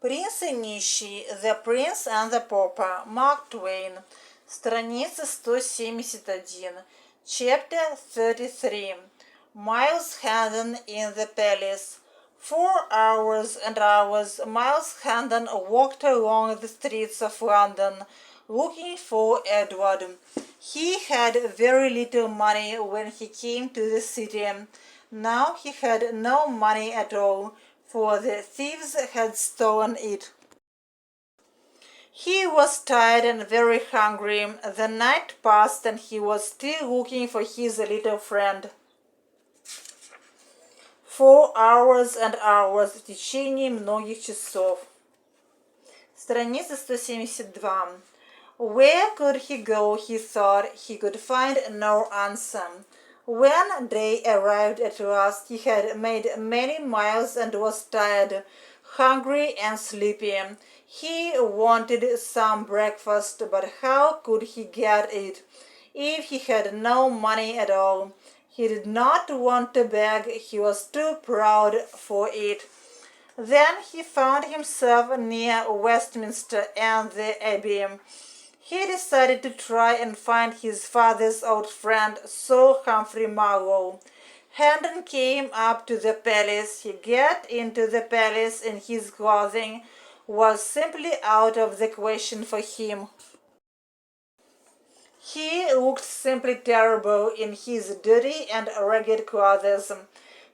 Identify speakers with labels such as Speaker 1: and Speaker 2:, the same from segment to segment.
Speaker 1: Принц и нищий, The Prince and the Pauper, Mark Twain, страница 171, Chapter 33, Miles Hendon in the Palace. 4 hours and hours Miles Hendon walked along the streets of London, looking for Edward. He had very little money when he came to the city. Now he had no money at all, for the thieves had stolen it. He was tired and very hungry. The night passed and he was still looking for his little friend. 4 hours and hours, в течение многих часов. Страница 172. Where could he go, he thought. He could find no answer. When day arrived at last, he had made many miles and was tired, hungry and sleepy. He wanted some breakfast, but how could he get it if he had no money at all? He did not want to beg, he was too proud for it. Then he found himself near Westminster and the Abbey. He decided to try and find his father's old friend, Sir Humphrey Marlowe. Hendon came up to the palace. He got into the palace in his clothing was simply out of the question for him. He looked simply terrible in his dirty and ragged clothes.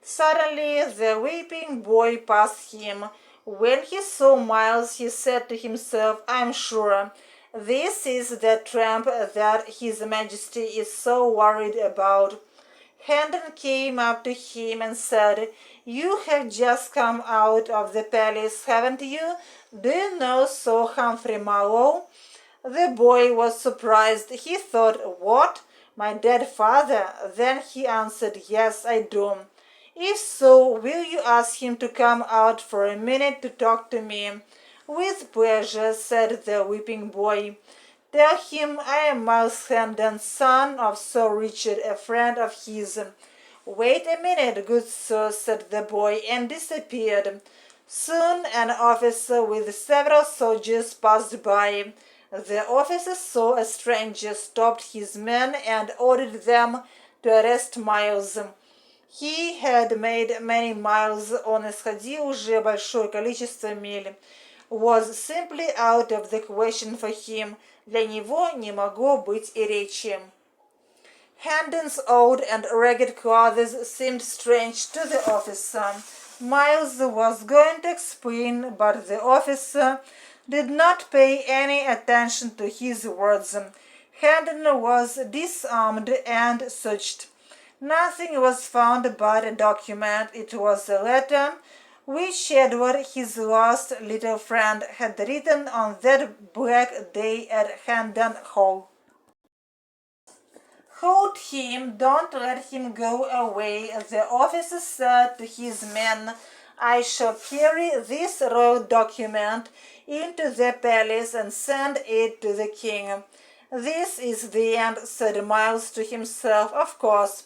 Speaker 1: Suddenly the weeping boy passed him. When he saw Miles, he said to himself, "I'm sure this is the tramp that His Majesty is so worried about." Hendon came up to him and said, "You have just come out of the palace, haven't you? Do you know Sir Humphrey Marlowe?" The boy was surprised. He thought, "What? My dead father?" Then he answered, "Yes, I do." "If so, will you ask him to come out for a minute to talk to me?" "With pleasure," said the weeping boy. "Tell him I am Miles Hendon, son of Sir Richard, a friend of his." "Wait a minute, good sir," said the boy, and disappeared. Soon an officer with several soldiers passed by. The officer saw a stranger, stopped his men, and ordered them to arrest Miles. He had made many miles, он исходил уже большое количество миль. Was simply out of the question for him. Для него не могло быть и речи. Hendon's old and ragged clothes seemed strange to the officer. Miles was going to explain, but the officer did not pay any attention to his words. Hendon was disarmed and searched. Nothing was found but a document. It was a letter which Edward, his lost little friend, had written on that black day at Hendon Hall. "Hold him, don't let him go away," the officer said to his men. "I shall carry this royal document into the palace and send it to the king." "This is the end," said Miles to himself. "Of course,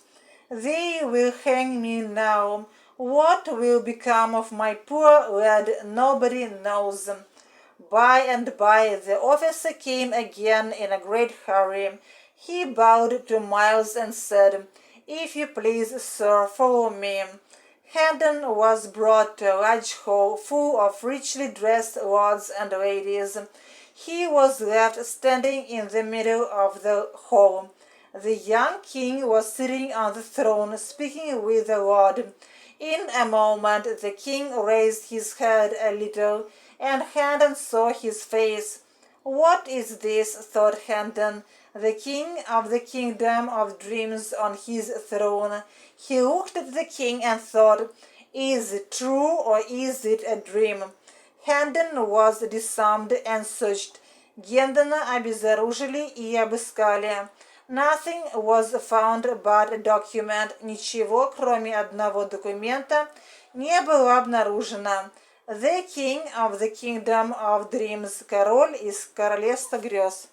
Speaker 1: they will hang me now. What will become of my poor lad, nobody knows." By and by the officer came again in a great hurry. He bowed to Miles and said, "If you please, sir, follow me." Hendon was brought to a large hall full of richly dressed lords and ladies. He was left standing in the middle of the hall. The young king was sitting on the throne, speaking with the lord. In a moment the king raised his head a little, and Hendon saw his face. "What is this?" thought Hendon. The king of the kingdom of dreams on his throne. He looked at the king and thought, "Is it true or is it a dream?" Hendon was disarmed and searched. Гендона обезоружили и обыскали. Nothing was found but a document. Ничего, кроме одного документа, не было обнаружено. The king of the kingdom of dreams. Король из королевства грез.